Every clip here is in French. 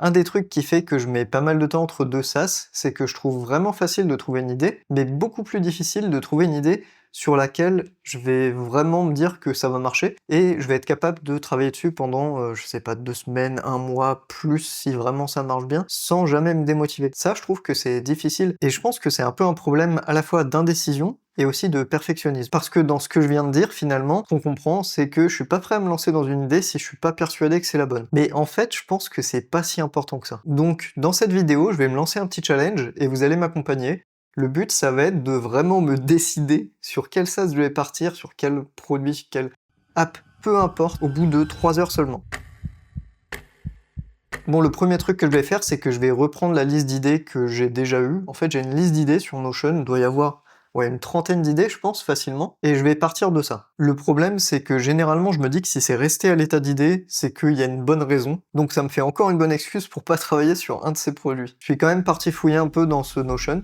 Un des trucs qui fait que je mets pas mal de temps entre 2 sas, c'est que je trouve vraiment facile de trouver une idée, mais beaucoup plus difficile de trouver une idée sur laquelle je vais vraiment me dire que ça va marcher et je vais être capable de travailler dessus pendant, je sais pas, 2 semaines, 1 mois, plus si vraiment ça marche bien, sans jamais me démotiver. Ça, je trouve que c'est difficile et je pense que c'est un peu un problème à la fois d'indécision et aussi de perfectionnisme. Parce que dans ce que je viens de dire, finalement, ce qu'on comprend, c'est que je suis pas prêt à me lancer dans une idée si je suis pas persuadé que c'est la bonne. Mais en fait, je pense que c'est pas si important que ça. Donc, dans cette vidéo, je vais me lancer un petit challenge et vous allez m'accompagner. Le but, ça va être de vraiment me décider sur quel sas je vais partir, sur quel produit, quelle app, peu importe, au bout de 3 heures seulement. Bon, le premier truc que je vais faire, c'est que je vais reprendre la liste d'idées que j'ai déjà eue. En fait, j'ai une liste d'idées sur Notion, il doit y avoir une trentaine d'idées, je pense, facilement, et je vais partir de ça. Le problème, c'est que généralement, je me dis que si c'est resté à l'état d'idée, c'est qu'il y a une bonne raison, donc ça me fait encore une bonne excuse pour pas travailler sur un de ces produits. Je suis quand même parti fouiller un peu dans ce Notion,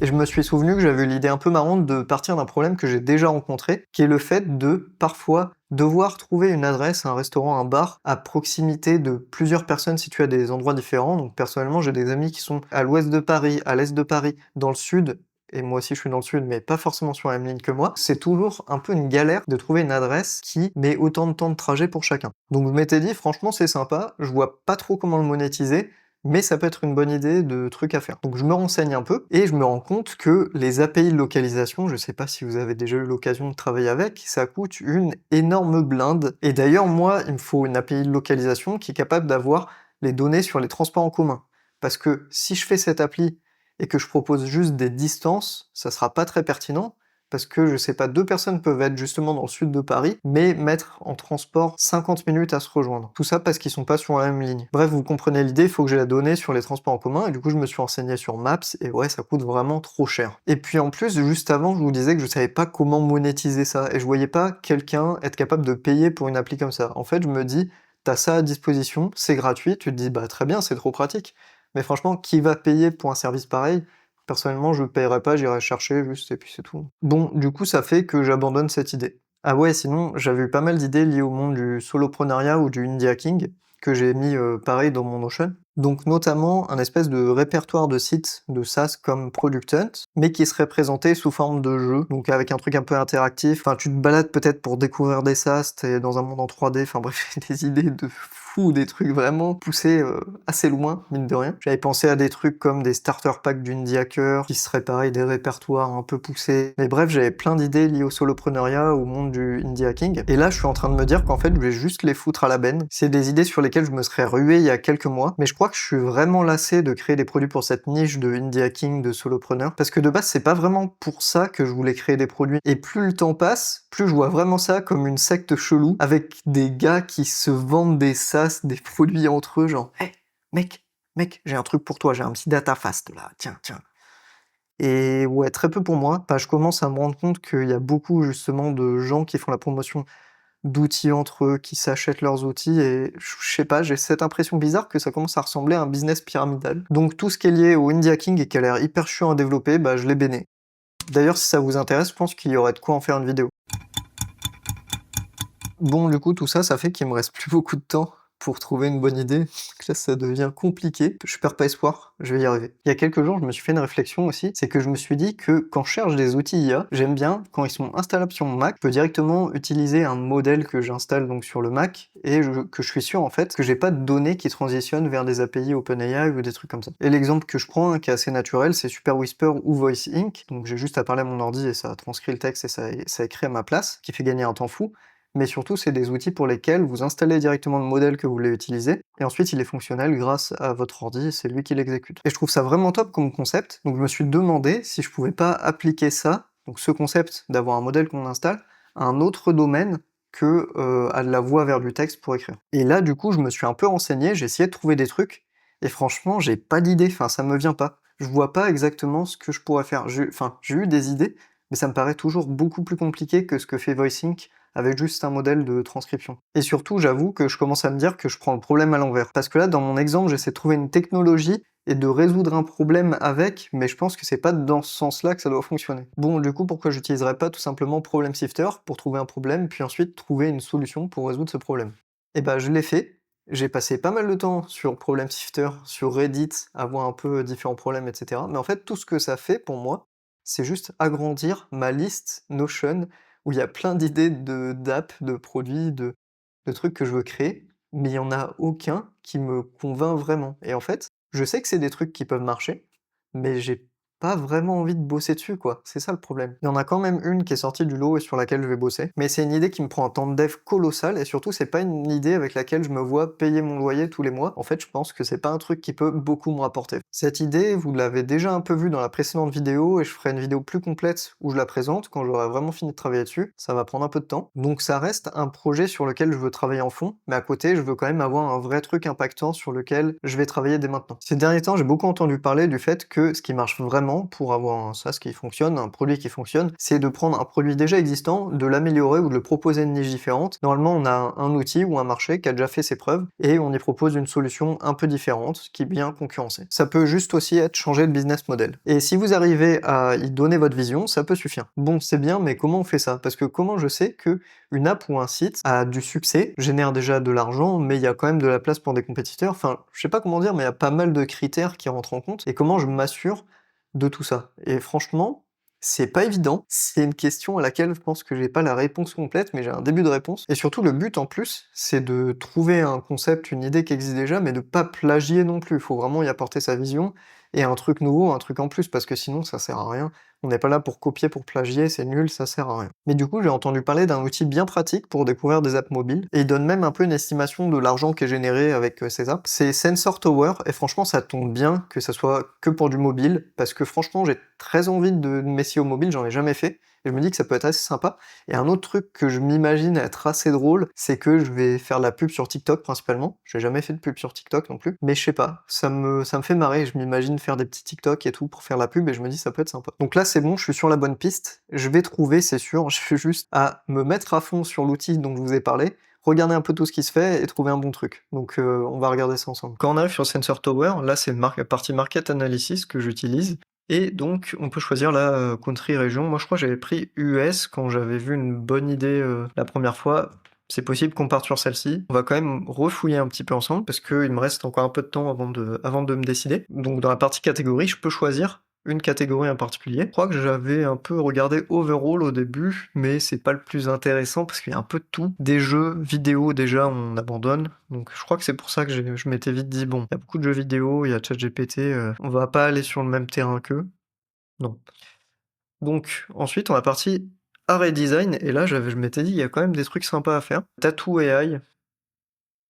et je me suis souvenu que j'avais eu l'idée un peu marrante de partir d'un problème que j'ai déjà rencontré, qui est le fait de, parfois, devoir trouver une adresse, un restaurant, un bar, à proximité de plusieurs personnes situées à des endroits différents. Donc personnellement, j'ai des amis qui sont à l'ouest de Paris, à l'est de Paris, dans le sud, et moi aussi je suis dans le sud, mais pas forcément sur la même ligne que moi. C'est toujours un peu une galère de trouver une adresse qui met autant de temps de trajet pour chacun. Donc je m'étais dit, franchement c'est sympa, je vois pas trop comment le monétiser, mais ça peut être une bonne idée de truc à faire. Donc je me renseigne un peu et je me rends compte que les API de localisation, je sais pas si vous avez déjà eu l'occasion de travailler avec, ça coûte une énorme blinde. Et d'ailleurs, moi, il me faut une API de localisation qui est capable d'avoir les données sur les transports en commun. Parce que si je fais cette appli et que je propose juste des distances, ça sera pas très pertinent. Parce que, je sais pas, 2 personnes peuvent être justement dans le sud de Paris, mais mettre en transport 50 minutes à se rejoindre. Tout ça parce qu'ils sont pas sur la même ligne. Bref, vous comprenez l'idée, il faut que j'ai la donnée sur les transports en commun, et du coup je me suis renseigné sur Maps, et ouais, ça coûte vraiment trop cher. Et puis en plus, juste avant, je vous disais que je savais pas comment monétiser ça, et je voyais pas quelqu'un être capable de payer pour une appli comme ça. En fait, je me dis, t'as ça à disposition, c'est gratuit, tu te dis, bah très bien, c'est trop pratique. Mais franchement, qui va payer pour un service pareil? Personnellement, je paierais pas, j'irais chercher juste et puis c'est tout. Bon, du coup, ça fait que j'abandonne cette idée. Ah ouais, sinon, j'avais eu pas mal d'idées liées au monde du solopreneuriat ou du indie hacking, que j'ai mis pareil dans mon Notion. Donc notamment un espèce de répertoire de sites de SaaS comme Product Hunt, mais qui serait présenté sous forme de jeu, donc avec un truc un peu interactif. Enfin, tu te balades peut-être pour découvrir des SaaS, t'es dans un monde en 3D, enfin bref, des idées de fou, des trucs vraiment poussés assez loin, mine de rien. J'avais pensé à des trucs comme des starter packs d'indie hacker, qui seraient pareil des répertoires un peu poussés. Mais bref, j'avais plein d'idées liées au solopreneuriat, au monde du indie hacking. Et là, je suis en train de me dire qu'en fait, je vais juste les foutre à la benne. C'est des idées sur lesquelles je me serais rué il y a quelques mois, mais je crois que je suis vraiment lassé de créer des produits pour cette niche de indie hacking, de solopreneur, parce que de base, c'est pas vraiment pour ça que je voulais créer des produits. Et plus le temps passe, plus je vois vraiment ça comme une secte chelou, avec des gars qui se vendent des SaaS, des produits entre eux, genre, hey, mec, j'ai un truc pour toi, j'ai un petit data fast là, tiens. Et ouais, très peu pour moi. Enfin, je commence à me rendre compte qu'il y a beaucoup justement de gens qui font la promotion d'outils entre eux, qui s'achètent leurs outils, et je sais pas, j'ai cette impression bizarre que ça commence à ressembler à un business pyramidal. Donc tout ce qui est lié au indie hacking et qui a l'air hyper chiant à développer, bah je les bénis. D'ailleurs, si ça vous intéresse, je pense qu'il y aurait de quoi en faire une vidéo. Bon, du coup, tout ça, ça fait qu'il me reste plus beaucoup de temps pour trouver une bonne idée. Donc là, ça devient compliqué. Je perds pas espoir, je vais y arriver. Il y a quelques jours, je me suis fait une réflexion aussi, c'est que je me suis dit que quand je cherche des outils IA, j'aime bien, quand ils sont installables sur mon Mac, je peux directement utiliser un modèle que j'installe donc sur le Mac, et que je suis sûr en fait que j'ai pas de données qui transitionnent vers des API OpenAI ou des trucs comme ça. Et l'exemple que je prends, qui est assez naturel, c'est Super Whisper ou Voice Inc. Donc j'ai juste à parler à mon ordi et ça transcrit le texte et ça écrit à ma place, ce qui fait gagner un temps fou. Mais surtout, c'est des outils pour lesquels vous installez directement le modèle que vous voulez utiliser, et ensuite il est fonctionnel grâce à votre ordi, c'est lui qui l'exécute. Et je trouve ça vraiment top comme concept, donc je me suis demandé si je pouvais pas appliquer ça, donc ce concept d'avoir un modèle qu'on installe, à un autre domaine que à de la voix vers du texte pour écrire. Et là, du coup, je me suis un peu renseigné, j'ai essayé de trouver des trucs, et franchement, j'ai pas d'idée, enfin ça me vient pas. Je vois pas exactement ce que je pourrais faire. J'ai eu des idées, mais ça me paraît toujours beaucoup plus compliqué que ce que fait VoiceInc avec juste un modèle de transcription. Et surtout, j'avoue que je commence à me dire que je prends le problème à l'envers. Parce que là, dans mon exemple, j'essaie de trouver une technologie et de résoudre un problème avec, mais je pense que c'est pas dans ce sens-là que ça doit fonctionner. Bon, du coup, pourquoi j'utiliserais pas tout simplement Problem Sifter pour trouver un problème, puis ensuite trouver une solution pour résoudre ce problème? Et bah, je l'ai fait. J'ai passé pas mal de temps sur Problem Shifter, sur Reddit, à voir un peu différents problèmes, et cetera. Mais en fait, tout ce que ça fait pour moi, c'est juste agrandir ma liste Notion où il y a plein d'idées d'apps, de produits, de trucs que je veux créer, mais il y en a aucun qui me convainc vraiment. Et en fait, je sais que c'est des trucs qui peuvent marcher, mais j'ai pas vraiment envie de bosser dessus, quoi. C'est ça le problème. Il y en a quand même une qui est sortie du lot et sur laquelle je vais bosser, mais c'est une idée qui me prend un temps de dev colossal et surtout c'est pas une idée avec laquelle je me vois payer mon loyer tous les mois. En fait, je pense que c'est pas un truc qui peut beaucoup me rapporter. Cette idée, vous l'avez déjà un peu vue dans la précédente vidéo et je ferai une vidéo plus complète où je la présente quand j'aurai vraiment fini de travailler dessus. Ça va prendre un peu de temps. Donc ça reste un projet sur lequel je veux travailler en fond, mais à côté, je veux quand même avoir un vrai truc impactant sur lequel je vais travailler dès maintenant. Ces derniers temps, j'ai beaucoup entendu parler du fait que ce qui marche vraiment pour avoir un SaaS qui fonctionne, un produit qui fonctionne, c'est de prendre un produit déjà existant, de l'améliorer ou de le proposer une niche différente. Normalement, on a un outil ou un marché qui a déjà fait ses preuves et on y propose une solution un peu différente qui est bien concurrencée. Ça peut juste aussi être changer de business model. Et si vous arrivez à y donner votre vision, ça peut suffire. Bon, c'est bien, mais comment on fait ça? Parce que comment je sais que une app ou un site a du succès, génère déjà de l'argent, mais il y a quand même de la place pour des compétiteurs. Enfin, je sais pas comment dire, mais il y a pas mal de critères qui rentrent en compte. Et comment je m'assure de tout ça? Et franchement, c'est pas évident. C'est une question à laquelle je pense que j'ai pas la réponse complète, mais j'ai un début de réponse. Et surtout, le but en plus, c'est de trouver un concept, une idée qui existe déjà, mais de pas plagier non plus. Il faut vraiment y apporter sa vision et un truc nouveau, un truc en plus, parce que sinon ça sert à rien. On n'est pas là pour copier, pour plagier, c'est nul, ça sert à rien. Mais du coup, j'ai entendu parler d'un outil bien pratique pour découvrir des apps mobiles, et il donne même un peu une estimation de l'argent qui est généré avec ces apps. C'est Sensor Tower, et franchement, ça tombe bien que ça soit que pour du mobile, parce que franchement, j'ai très envie de m'essayer au mobile, j'en ai jamais fait, et je me dis que ça peut être assez sympa. Et un autre truc que je m'imagine être assez drôle, c'est que je vais faire de la pub sur TikTok principalement. J'ai jamais fait de pub sur TikTok non plus, mais je sais pas, ça me fait marrer, je m'imagine faire des petits TikTok et tout pour faire la pub, et je me dis ça peut être sympa. Donc là, c'est bon, je suis sur la bonne piste, je vais trouver, c'est sûr, je suis juste à me mettre à fond sur l'outil dont je vous ai parlé, regarder un peu tout ce qui se fait et trouver un bon truc. Donc on va regarder ça ensemble. Quand on arrive sur Sensor Tower, là c'est la partie Market Analysis que j'utilise. Et donc, on peut choisir la country région. Moi, je crois que j'avais pris US quand j'avais vu une bonne idée la première fois. C'est possible qu'on parte sur celle-ci. On va quand même refouiller un petit peu ensemble parce qu'il me reste encore un peu de temps avant de me décider. Donc, dans la partie catégorie, je peux choisir une catégorie en particulier. Je crois que j'avais un peu regardé Overall au début, mais c'est pas le plus intéressant parce qu'il y a un peu de tout. Des jeux vidéo, déjà, on abandonne. Donc je crois que c'est pour ça que je m'étais vite dit, bon, il y a beaucoup de jeux vidéo, il y a ChatGPT, on va pas aller sur le même terrain qu'eux. Non. Donc ensuite, on a parti art et design, et là, je m'étais dit, il y a quand même des trucs sympas à faire. Tattoo AI,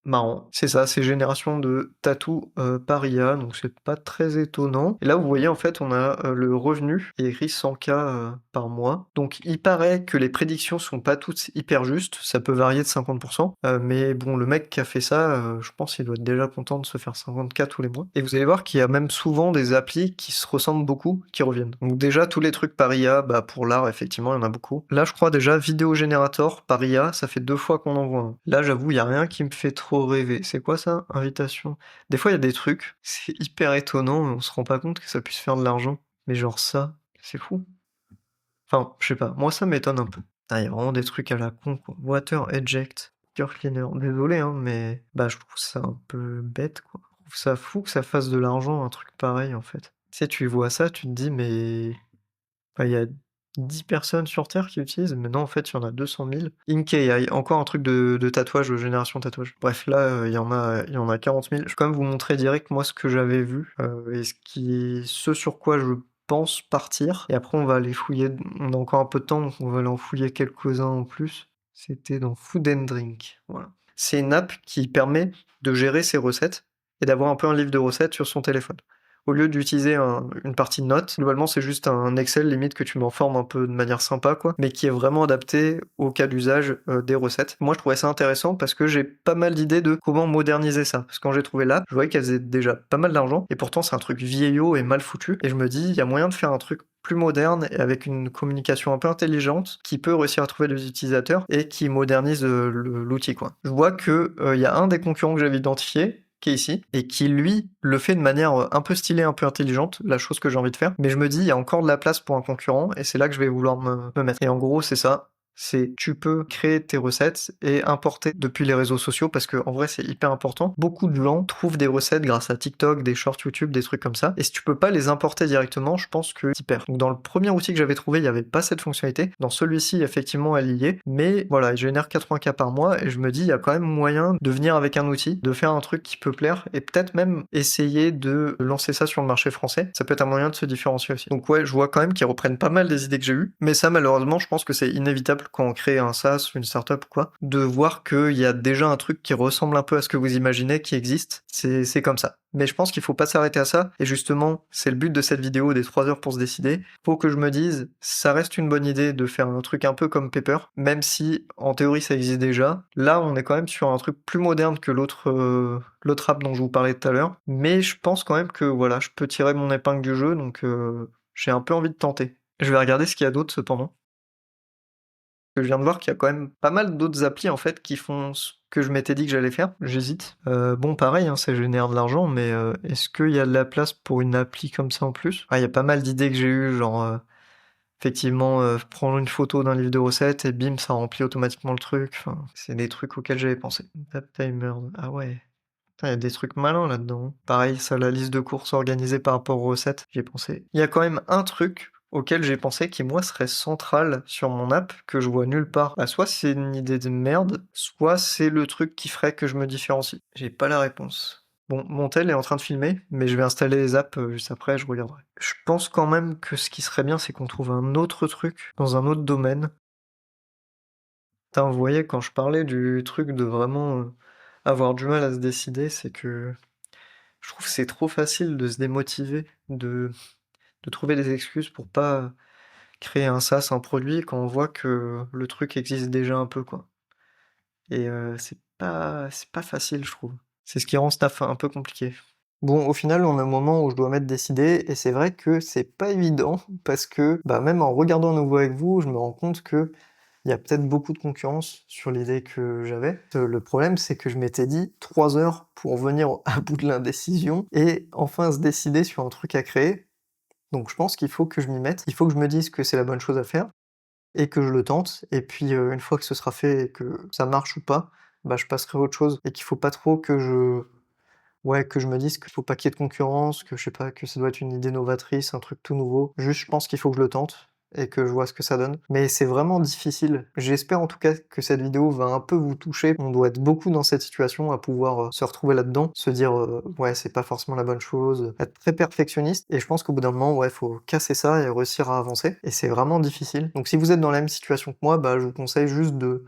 marrant. C'est ça, c'est génération de tatou par IA, donc c'est pas très étonnant. Et là, vous voyez, en fait, on a le revenu qui est écrit 100K par mois. Donc, il paraît que les prédictions sont pas toutes hyper justes, ça peut varier de 50%. Mais bon, le mec qui a fait ça, je pense qu'il doit être déjà content de se faire 50K tous les mois. Et vous allez voir qu'il y a même souvent des applis qui se ressemblent beaucoup, qui reviennent. Donc déjà, tous les trucs par IA, bah pour l'art, effectivement, il y en a beaucoup. Là, je crois déjà, vidéo générateur par IA, ça fait 2 fois qu'on en voit un. Là, j'avoue, il y a rien qui me fait trop rêver. C'est quoi ça? Invitation. Des fois, il y a des trucs, c'est hyper étonnant, on se rend pas compte que ça puisse faire de l'argent. Mais genre ça, c'est fou. Enfin, je sais pas, moi ça m'étonne un peu. Ah, il y a vraiment des trucs à la con, quoi. Water eject, pure cleaner. Désolé, hein, mais bah je trouve ça un peu bête, quoi. Je trouve ça fou que ça fasse de l'argent, un truc pareil, en fait. Tu sais, tu vois ça, tu te dis, mais bah, il y a 10 personnes sur Terre qui l'utilisent, mais non, en fait, il y en a 200 000. InKAI, encore un truc de tatouage, de génération tatouage. Bref, là, il y en a 40 000. Je vais quand même vous montrer direct, moi, ce que j'avais vu, et ce sur quoi je pense partir. Et après, on va aller fouiller, on a encore un peu de temps, donc on va aller en fouiller quelques-uns en plus. C'était dans Food and Drink, voilà. C'est une app qui permet de gérer ses recettes et d'avoir un peu un livre de recettes sur son téléphone. Au lieu d'utiliser une partie de notes, globalement c'est juste un Excel limite que tu mets en forme un peu de manière sympa, quoi, mais qui est vraiment adapté au cas d'usage des recettes. Moi je trouvais ça intéressant parce que j'ai pas mal d'idées de comment moderniser ça. Parce que quand j'ai trouvé l'app, je voyais qu'elle faisait déjà pas mal d'argent, et pourtant c'est un truc vieillot et mal foutu, et je me dis, il y a moyen de faire un truc plus moderne et avec une communication un peu intelligente qui peut réussir à trouver des utilisateurs et qui modernise l'outil, quoi. Je vois que il y a un des concurrents que j'avais identifié qui est ici, et qui lui le fait de manière un peu stylée, un peu intelligente, la chose que j'ai envie de faire, mais je me dis il y a encore de la place pour un concurrent, et c'est là que je vais vouloir me mettre. Et en gros c'est ça, c'est tu peux créer tes recettes et importer depuis les réseaux sociaux parce que en vrai c'est hyper important. Beaucoup de gens trouvent des recettes grâce à TikTok, des shorts YouTube, des trucs comme ça. Et si tu peux pas les importer directement, je pense que t'y perds. Donc dans le premier outil que j'avais trouvé, il n'y avait pas cette fonctionnalité. Dans celui-ci, effectivement, elle y est. Mais voilà, il génère 80K par mois et je me dis, il y a quand même moyen de venir avec un outil, de faire un truc qui peut plaire et peut-être même essayer de lancer ça sur le marché français. Ça peut être un moyen de se différencier aussi. Donc ouais, je vois quand même qu'ils reprennent pas mal des idées que j'ai eues. Mais ça, malheureusement, je pense que c'est inévitable quand on crée un SaaS, une startup ou quoi, de voir qu'il y a déjà un truc qui ressemble un peu à ce que vous imaginez qui existe. C'est comme ça. Mais je pense qu'il faut pas s'arrêter à ça. Et justement, c'est le but de cette vidéo des 3 heures pour se décider. Faut que je me dise, ça reste une bonne idée de faire un truc un peu comme Pepper, même si en théorie ça existe déjà. Là, on est quand même sur un truc plus moderne que l'autre app dont je vous parlais tout à l'heure. Mais je pense quand même que voilà, je peux tirer mon épingle du jeu, donc j'ai un peu envie de tenter. Je vais regarder ce qu'il y a d'autre cependant. Je viens de voir qu'il y a quand même pas mal d'autres applis en fait qui font ce que je m'étais dit que j'allais faire. J'hésite. Bon, pareil, hein, ça génère de l'argent, mais est-ce qu'il y a de la place pour une appli comme ça en plus? Ah, il y a pas mal d'idées que j'ai eues, genre effectivement prendre une photo d'un livre de recettes et bim, ça remplit automatiquement le truc. Enfin, c'est des trucs auxquels j'avais pensé. Tap timer. Ah ouais. Putain, il y a des trucs malins là-dedans. Pareil, ça, la liste de courses organisée par rapport aux recettes, j'y ai pensé. Il y a quand même un truc auquel j'ai pensé qui, moi, serait central sur mon app, que je vois nulle part. Bah, soit c'est une idée de merde, soit c'est le truc qui ferait que je me différencie. J'ai pas la réponse. Bon, mon tel est en train de filmer, mais je vais installer les apps juste après, je regarderai. Je pense quand même que ce qui serait bien, c'est qu'on trouve un autre truc dans un autre domaine. Putain, vous voyez, quand je parlais du truc de vraiment avoir du mal à se décider, c'est que je trouve que c'est trop facile de se démotiver, de trouver des excuses pour pas créer un SaaS, un produit, quand on voit que le truc existe déjà un peu, quoi. Et c'est pas facile, je trouve. C'est ce qui rend ce taf un peu compliqué. Bon, au final, on a un moment où je dois m'être décidé, et c'est vrai que c'est pas évident, parce que, bah, même en regardant à nouveau avec vous, je me rends compte que il y a peut-être beaucoup de concurrence sur l'idée que j'avais. Le problème, c'est que je m'étais dit 3 heures pour venir à bout de l'indécision et enfin se décider sur un truc à créer. Donc je pense qu'il faut que je m'y mette. Il faut que je me dise que c'est la bonne chose à faire et que je le tente. Et puis une fois que ce sera fait et que ça marche ou pas, bah je passerai à autre chose. Et qu'il faut pas trop que je me dise qu'il faut pas qu'il y ait de concurrence, que je sais pas, que ça doit être une idée novatrice, un truc tout nouveau. Juste, je pense qu'il faut que je le tente et que je vois ce que ça donne. Mais c'est vraiment difficile. J'espère en tout cas que cette vidéo va un peu vous toucher. On doit être beaucoup dans cette situation à pouvoir se retrouver là-dedans, se dire ouais, c'est pas forcément la bonne chose, être très perfectionniste. Et je pense qu'au bout d'un moment, ouais, faut casser ça et réussir à avancer. Et c'est vraiment difficile. Donc si vous êtes dans la même situation que moi, bah je vous conseille juste de,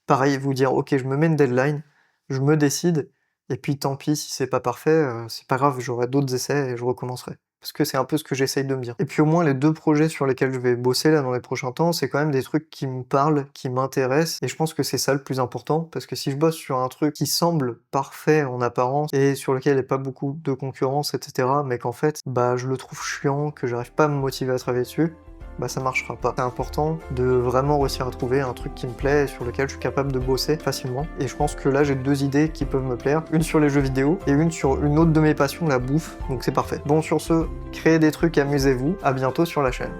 pareil, vous dire ok, je me mets une deadline, je me décide. Et puis tant pis si c'est pas parfait, c'est pas grave, j'aurai d'autres essais et je recommencerai. Parce que c'est un peu ce que j'essaye de me dire. Et puis au moins les 2 projets sur lesquels je vais bosser là dans les prochains temps, c'est quand même des trucs qui me parlent, qui m'intéressent, et je pense que c'est ça le plus important, parce que si je bosse sur un truc qui semble parfait en apparence, et sur lequel il n'y a pas beaucoup de concurrence, etc., mais qu'en fait, bah je le trouve chiant, que j'arrive pas à me motiver à travailler dessus, bah ça marchera pas. C'est important de vraiment réussir à trouver un truc qui me plaît et sur lequel je suis capable de bosser facilement. Et je pense que là j'ai 2 idées qui peuvent me plaire, une sur les jeux vidéo et une sur une autre de mes passions, la bouffe, donc c'est parfait. Bon, sur ce, créez des trucs, amusez-vous, à bientôt sur la chaîne.